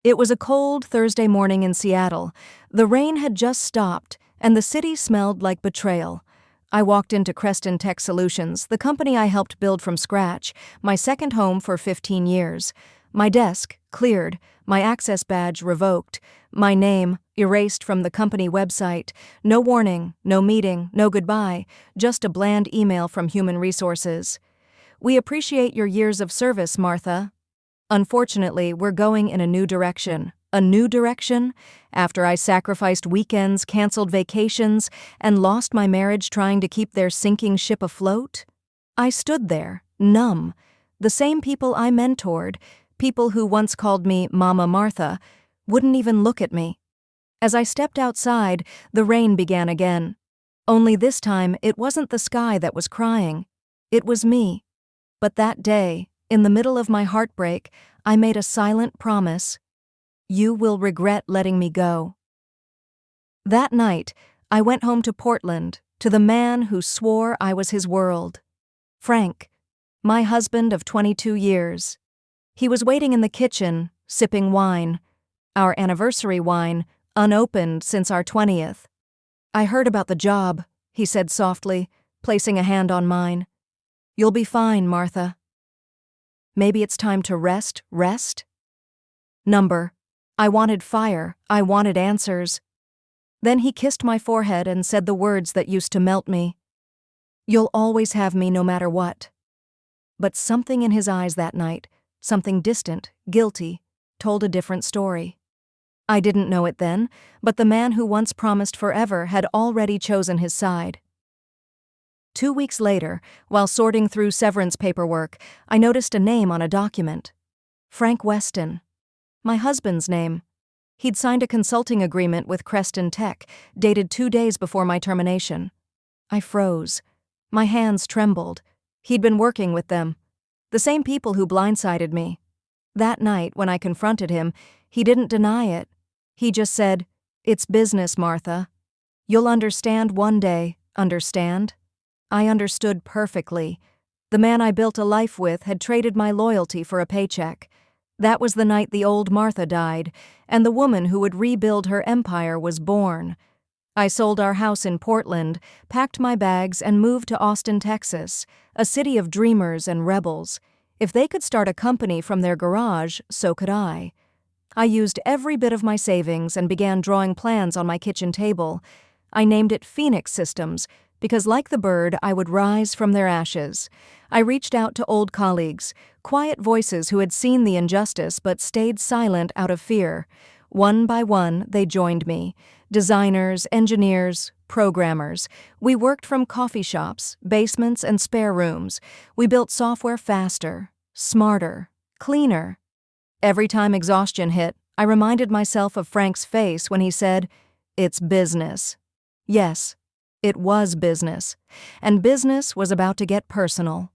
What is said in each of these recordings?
It was a cold Thursday morning in Seattle. The rain had just stopped, and the city smelled like betrayal. I walked into Creston Tech Solutions, the company I helped build from scratch, my second home for 15 years. My desk, cleared, my access badge revoked, my name erased from the company website. No warning, no meeting, no goodbye, just a bland email from Human Resources. "We appreciate your years of service, Martha. Unfortunately, we're going in a new direction." A new direction? After I sacrificed weekends, canceled vacations, and lost my marriage trying to keep their sinking ship afloat? I stood there, numb. The same people I mentored, people who once called me Mama Martha, wouldn't even look at me. As I stepped outside, the rain began again. Only this time, it wasn't the sky that was crying. It was me. But that day, in the middle of my heartbreak, I made a silent promise. "You will regret letting me go." That night, I went home to Portland, to the man who swore I was his world. Frank, my husband of 22 years. He was waiting in the kitchen, sipping wine. Our anniversary wine, unopened since our 20th. "I heard about the job," he said softly, placing a hand on mine. "You'll be fine, Martha. Maybe it's time to rest? Number. I wanted fire, I wanted answers. Then he kissed my forehead and said the words that used to melt me. "You'll always have me no matter what." But something in his eyes that night, something distant, guilty, told a different story. I didn't know it then, but the man who once promised forever had already chosen his side. 2 weeks later, while sorting through severance paperwork, I noticed a name on a document. Frank Weston. My husband's name. He'd signed a consulting agreement with Creston Tech, dated 2 days before my termination. I froze. My hands trembled. He'd been working with them. The same people who blindsided me. That night, when I confronted him, he didn't deny it. He just said, "It's business, Martha. You'll understand one day, understand?" I understood perfectly. The man I built a life with had traded my loyalty for a paycheck. That was the night the old Martha died, and the woman who would rebuild her empire was born. I sold our house in Portland, packed my bags, and moved to Austin, Texas, a city of dreamers and rebels. If they could start a company from their garage, so could I. I used every bit of my savings and began drawing plans on my kitchen table. I named it Phoenix Systems, because like the bird, I would rise from their ashes. I reached out to old colleagues, quiet voices who had seen the injustice but stayed silent out of fear. One by one, they joined me. Designers, engineers, programmers. We worked from coffee shops, basements, and spare rooms. We built software faster, smarter, cleaner. Every time exhaustion hit, I reminded myself of Frank's face when he said, "It's business." Yes. It was business, and business was about to get personal.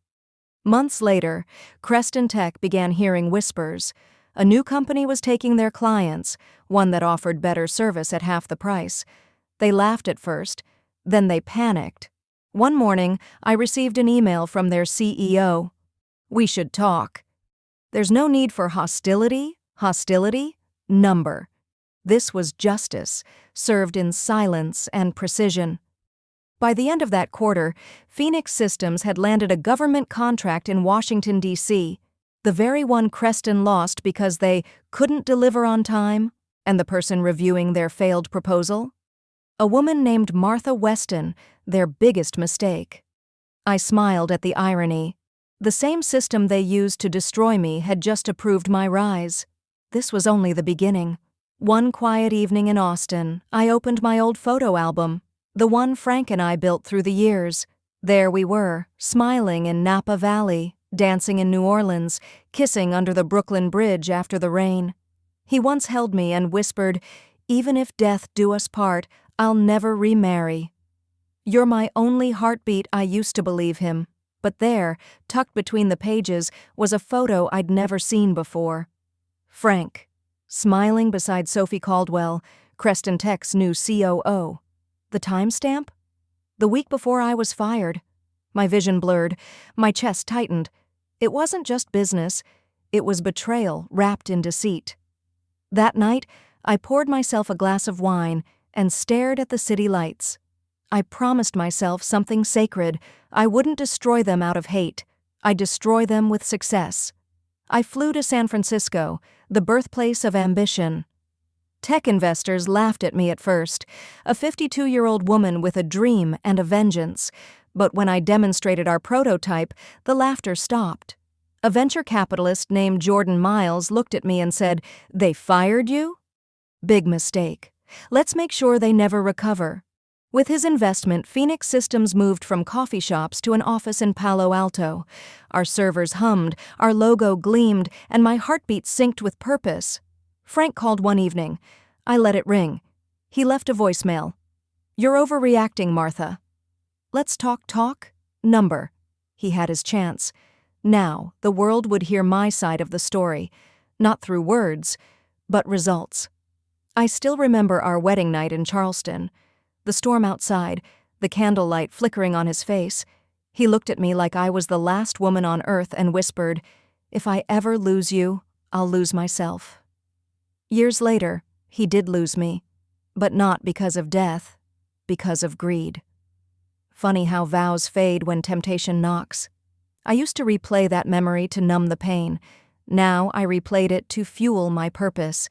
Months later, Creston Tech began hearing whispers. A new company was taking their clients, one that offered better service at half the price. They laughed at first, then they panicked. One morning, I received an email from their CEO. "We should talk." There's no need for hostility. Number. This was justice, served in silence and precision. By the end of that quarter, Phoenix Systems had landed a government contract in Washington, D.C., the very one Creston lost because they couldn't deliver on time, and the person reviewing their failed proposal? A woman named Martha Weston, their biggest mistake. I smiled at the irony. The same system they used to destroy me had just approved my rise. This was only the beginning. One quiet evening in Austin, I opened my old photo album. The one Frank and I built through the years. There we were, smiling in Napa Valley, dancing in New Orleans, kissing under the Brooklyn Bridge after the rain. He once held me and whispered, "Even if death do us part, I'll never remarry." "You're my only heartbeat," I used to believe him. But there, tucked between the pages, was a photo I'd never seen before. Frank, smiling beside Sophie Caldwell, Creston Tech's new COO. The timestamp? The week before I was fired. My vision blurred, my chest tightened. It wasn't just business, it was betrayal wrapped in deceit. That night, I poured myself a glass of wine and stared at the city lights. I promised myself something sacred. I wouldn't destroy them out of hate. I'd destroy them with success. I flew to San Francisco, the birthplace of ambition. Tech investors laughed at me at first, a 52-year-old woman with a dream and a vengeance. But when I demonstrated our prototype, the laughter stopped. A venture capitalist named Jordan Miles looked at me and said, "They fired you? Big mistake. Let's make sure they never recover." With his investment, Phoenix Systems moved from coffee shops to an office in Palo Alto. Our servers hummed, our logo gleamed, and my heartbeat synced with purpose. Frank called one evening. I let it ring. He left a voicemail. "You're overreacting, Martha." "Let's talk? Number." He had his chance. Now, the world would hear my side of the story. Not through words, but results. I still remember our wedding night in Charleston. The storm outside, the candlelight flickering on his face. He looked at me like I was the last woman on earth and whispered, "If I ever lose you, I'll lose myself." Years later, he did lose me, but not because of death, because of greed. Funny how vows fade when temptation knocks. I used to replay that memory to numb the pain. Now I replayed it to fuel my purpose.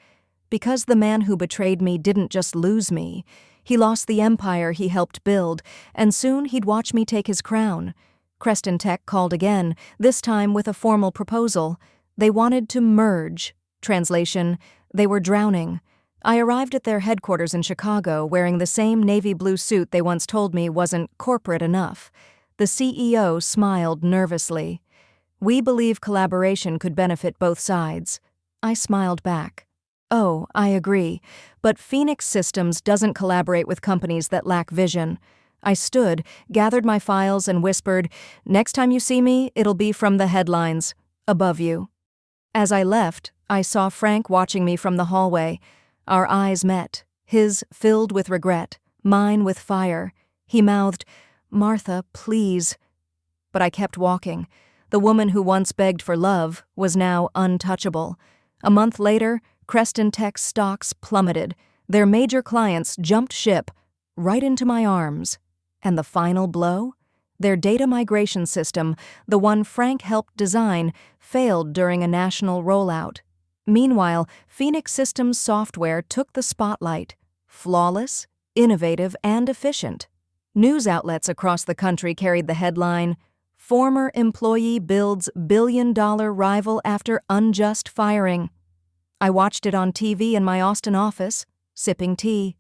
Because the man who betrayed me didn't just lose me, he lost the empire he helped build, and soon he'd watch me take his crown. Creston Tech called again, this time with a formal proposal. They wanted to merge. Translation, they were drowning. I arrived at their headquarters in Chicago wearing the same navy blue suit they once told me wasn't corporate enough. The CEO smiled nervously. "We believe collaboration could benefit both sides." I smiled back. "Oh, I agree, but Phoenix Systems doesn't collaborate with companies that lack vision." I stood, gathered my files, and whispered, "Next time you see me, it'll be from the headlines. Above you." As I left, I saw Frank watching me from the hallway. Our eyes met, his filled with regret, mine with fire. He mouthed, "Martha, please." But I kept walking. The woman who once begged for love was now untouchable. A month later, Creston Tech's stocks plummeted. Their major clients jumped ship, right into my arms. And the final blow? Their data migration system, the one Frank helped design, failed during a national rollout. Meanwhile, Phoenix Systems software took the spotlight. Flawless, innovative, and efficient. News outlets across the country carried the headline, "Former employee builds billion-dollar rival after unjust firing." I watched it on TV in my Austin office, sipping tea.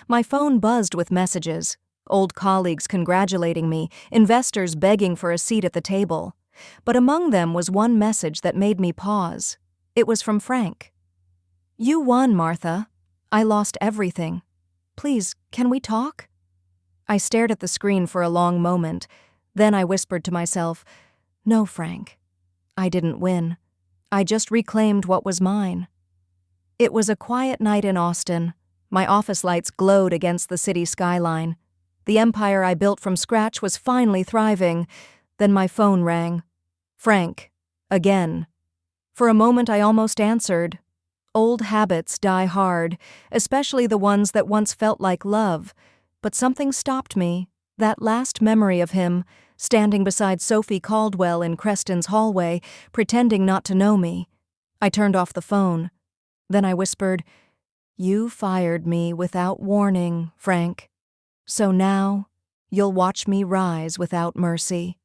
My phone buzzed with messages, old colleagues congratulating me, investors begging for a seat at the table. But among them was one message that made me pause. It was from Frank. "You won, Martha. I lost everything. Please, can we talk?" I stared at the screen for a long moment. Then I whispered to myself, "No, Frank. I didn't win. I just reclaimed what was mine." It was a quiet night in Austin. My office lights glowed against the city skyline. The empire I built from scratch was finally thriving. Then my phone rang. Frank. Again. For a moment I almost answered. Old habits die hard, especially the ones that once felt like love. But something stopped me. That last memory of him, standing beside Sophie Caldwell in Creston's hallway, pretending not to know me. I turned off the phone. Then I whispered, "You fired me without warning, Frank. So now, you'll watch me rise without mercy."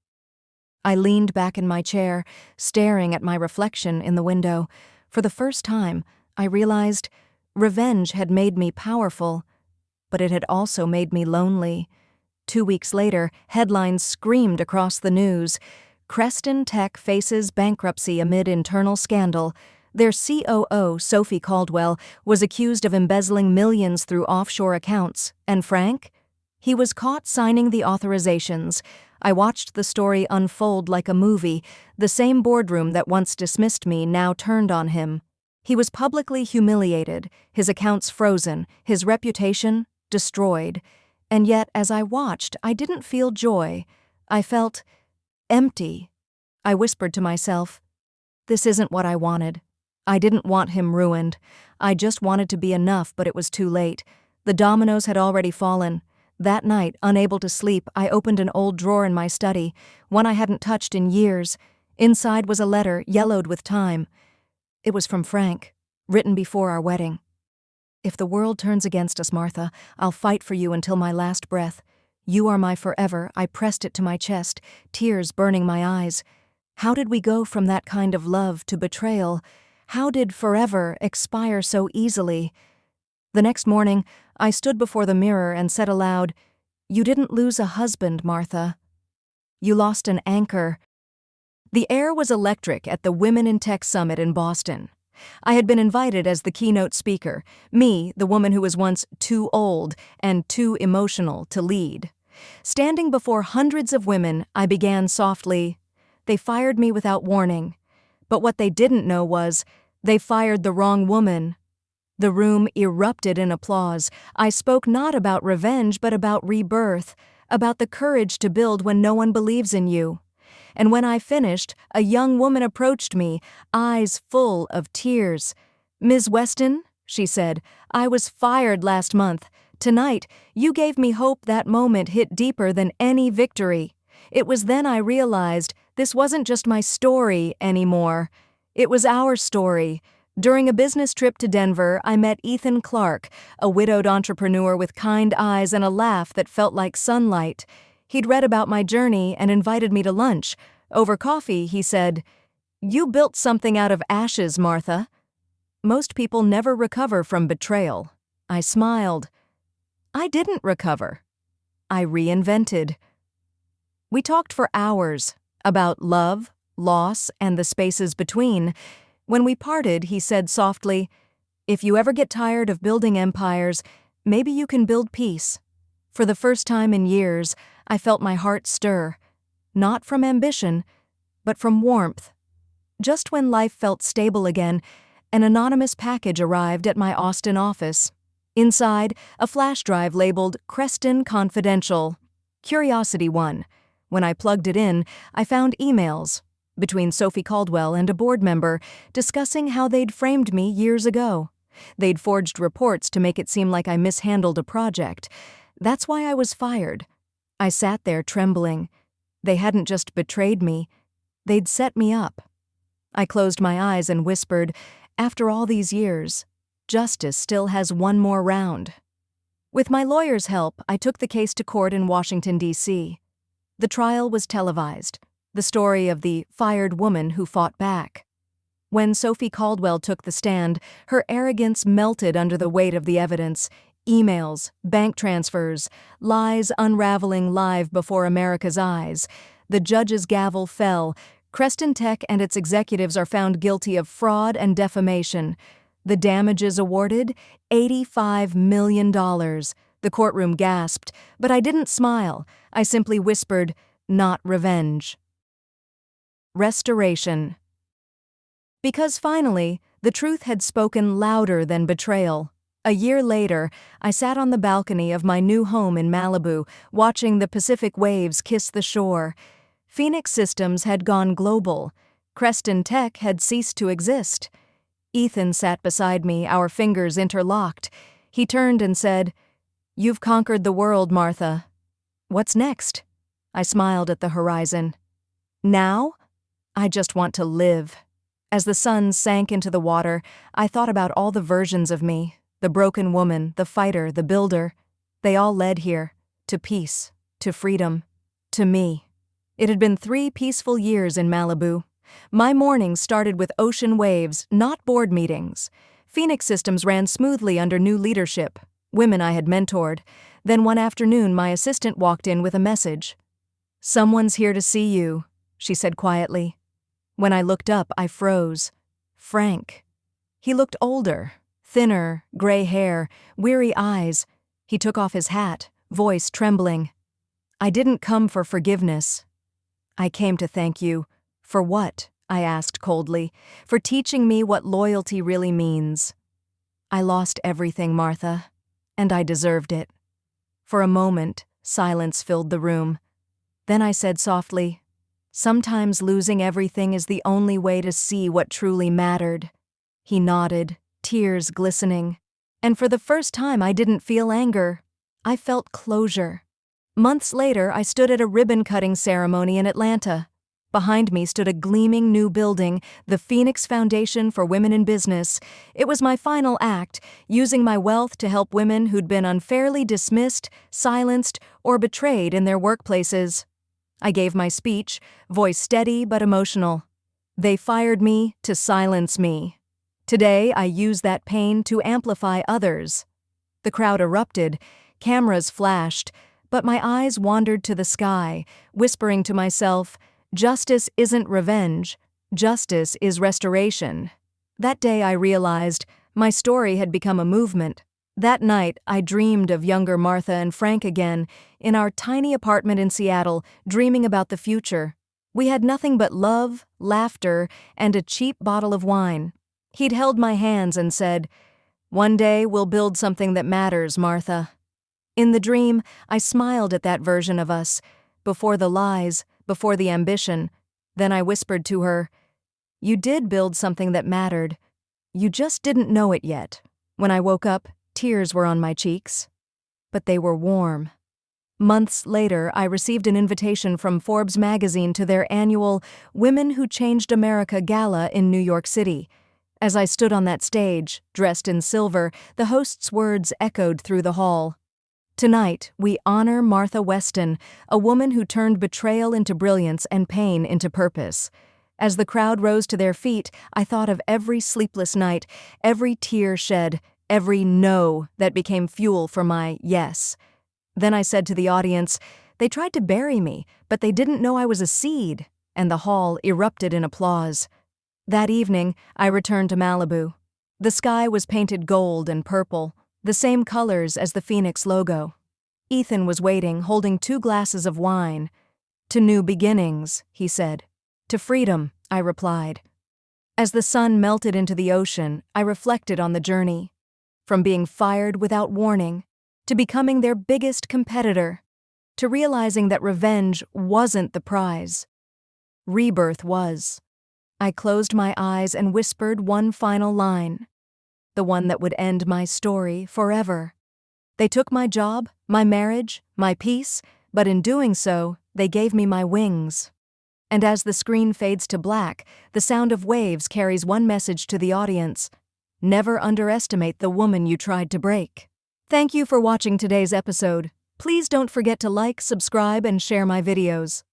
I leaned back in my chair, staring at my reflection in the window. For the first time, I realized revenge had made me powerful, but it had also made me lonely. 2 weeks later, headlines screamed across the news. Creston Tech faces bankruptcy amid internal scandal. Their COO, Sophie Caldwell, was accused of embezzling millions through offshore accounts. And Frank? He was caught signing the authorizations. I watched the story unfold like a movie. The same boardroom that once dismissed me now turned on him. He was publicly humiliated, his accounts frozen, his reputation destroyed. And yet, as I watched, I didn't feel joy. I felt empty. I whispered to myself, "This isn't what I wanted." I didn't want him ruined. I just wanted to be enough, but it was too late. The dominoes had already fallen. That night, unable to sleep, I opened an old drawer in my study, one I hadn't touched in years. Inside was a letter, yellowed with time. It was from Frank, written before our wedding. "If the world turns against us, Martha, I'll fight for you until my last breath. You are my forever." I pressed it to my chest, tears burning my eyes. How did we go from that kind of love to betrayal? How did forever expire so easily? The next morning, I stood before the mirror and said aloud, "You didn't lose a husband, Martha. You lost an anchor." The air was electric at the Women in Tech Summit in Boston. I had been invited as the keynote speaker, me, the woman who was once too old and too emotional to lead. Standing before hundreds of women, I began softly, "They fired me without warning. But what they didn't know was, they fired the wrong woman." The room erupted in applause. I spoke not about revenge, but about rebirth, about the courage to build when no one believes in you. And when I finished, a young woman approached me, eyes full of tears. "Ms. Weston," she said, "I was fired last month. Tonight, you gave me hope." That moment hit deeper than any victory. It was then I realized this wasn't just my story anymore. It was our story. During a business trip to Denver, I met Ethan Clark, a widowed entrepreneur with kind eyes and a laugh that felt like sunlight. He'd read about my journey and invited me to lunch. Over coffee, he said, "You built something out of ashes, Martha." Most people never recover from betrayal. I smiled. I didn't recover. I reinvented. We talked for hours about love, loss, and the spaces between. When we parted, he said softly, "If you ever get tired of building empires, maybe you can build peace." For the first time in years, I felt my heart stir, not from ambition, but from warmth. Just when life felt stable again, an anonymous package arrived at my Austin office. Inside, a flash drive labeled Creston Confidential. Curiosity won. When I plugged it in, I found emails between Sophie Caldwell and a board member discussing how they'd framed me years ago. They'd forged reports to make it seem like I mishandled a project. That's why I was fired. I sat there trembling. They hadn't just betrayed me, they'd set me up. I closed my eyes and whispered, "After all these years, justice still has one more round." With my lawyer's help, I took the case to court in Washington, D.C. The trial was televised, the story of the fired woman who fought back. When Sophie Caldwell took the stand, her arrogance melted under the weight of the evidence. Emails, bank transfers, lies unraveling live before America's eyes. The judge's gavel fell. Creston Tech and its executives are found guilty of fraud and defamation. The damages awarded? $85 million. The courtroom gasped, but I didn't smile. I simply whispered, "Not revenge." Restoration. Because finally, the truth had spoken louder than betrayal. A year later, I sat on the balcony of my new home in Malibu, watching the Pacific waves kiss the shore. Phoenix Systems had gone global. Creston Tech had ceased to exist. Ethan sat beside me, our fingers interlocked. He turned and said, "You've conquered the world, Martha. What's next?" I smiled at the horizon. Now? I just want to live. As the sun sank into the water, I thought about all the versions of me, the broken woman, the fighter, the builder. They all led here, to peace, to freedom, to me. It had been 3 peaceful years in Malibu. My mornings started with ocean waves, not board meetings. Phoenix Systems ran smoothly under new leadership, women I had mentored. Then one afternoon, my assistant walked in with a message. "Someone's here to see you," she said quietly. When I looked up, I froze. Frank. He looked older, thinner, gray hair, weary eyes. He took off his hat, voice trembling. "I didn't come for forgiveness. I came to thank you." "For what?" I asked coldly. "For teaching me what loyalty really means." "I lost everything, Martha, and I deserved it." For a moment, silence filled the room. Then I said softly, "Sometimes losing everything is the only way to see what truly mattered." He nodded, tears glistening. And for the first time, I didn't feel anger. I felt closure. Months later, I stood at a ribbon-cutting ceremony in Atlanta. Behind me stood a gleaming new building, the Phoenix Foundation for Women in Business. It was my final act, using my wealth to help women who'd been unfairly dismissed, silenced, or betrayed in their workplaces. I gave my speech, voice steady but emotional. They fired me to silence me. Today, I use that pain to amplify others. The crowd erupted, cameras flashed, but my eyes wandered to the sky, whispering to myself, "Justice isn't revenge. Justice is restoration." That day I realized my story had become a movement. That night I dreamed of younger Martha and Frank again, in our tiny apartment in Seattle, dreaming about the future. We had nothing but love, laughter, and a cheap bottle of wine. He'd held my hands and said, "One day we'll build something that matters, Martha." In the dream, I smiled at that version of us, before the lies, before the ambition. Then I whispered to her, "You did build something that mattered. You just didn't know it yet." When I woke up, tears were on my cheeks, but they were warm. Months later, I received an invitation from Forbes magazine to their annual Women Who Changed America Gala in New York City. As I stood on that stage, dressed in silver, the host's words echoed through the hall. "Tonight, we honor Martha Weston, a woman who turned betrayal into brilliance and pain into purpose." As the crowd rose to their feet, I thought of every sleepless night, every tear shed, every no that became fuel for my yes. Then I said to the audience, "They tried to bury me, but they didn't know I was a seed," and the hall erupted in applause. That evening, I returned to Malibu. The sky was painted gold and purple, the same colors as the Phoenix logo. Ethan was waiting, holding 2 glasses of wine. "To new beginnings," he said. "To freedom," I replied. As the sun melted into the ocean, I reflected on the journey. From being fired without warning, to becoming their biggest competitor, to realizing that revenge wasn't the prize. Rebirth was. I closed my eyes and whispered one final line, the one that would end my story forever. They took my job, my marriage, my peace, but in doing so, they gave me my wings. And as the screen fades to black, the sound of waves carries one message to the audience: never underestimate the woman you tried to break. Thank you for watching today's episode. Please don't forget to like, subscribe, and share my videos.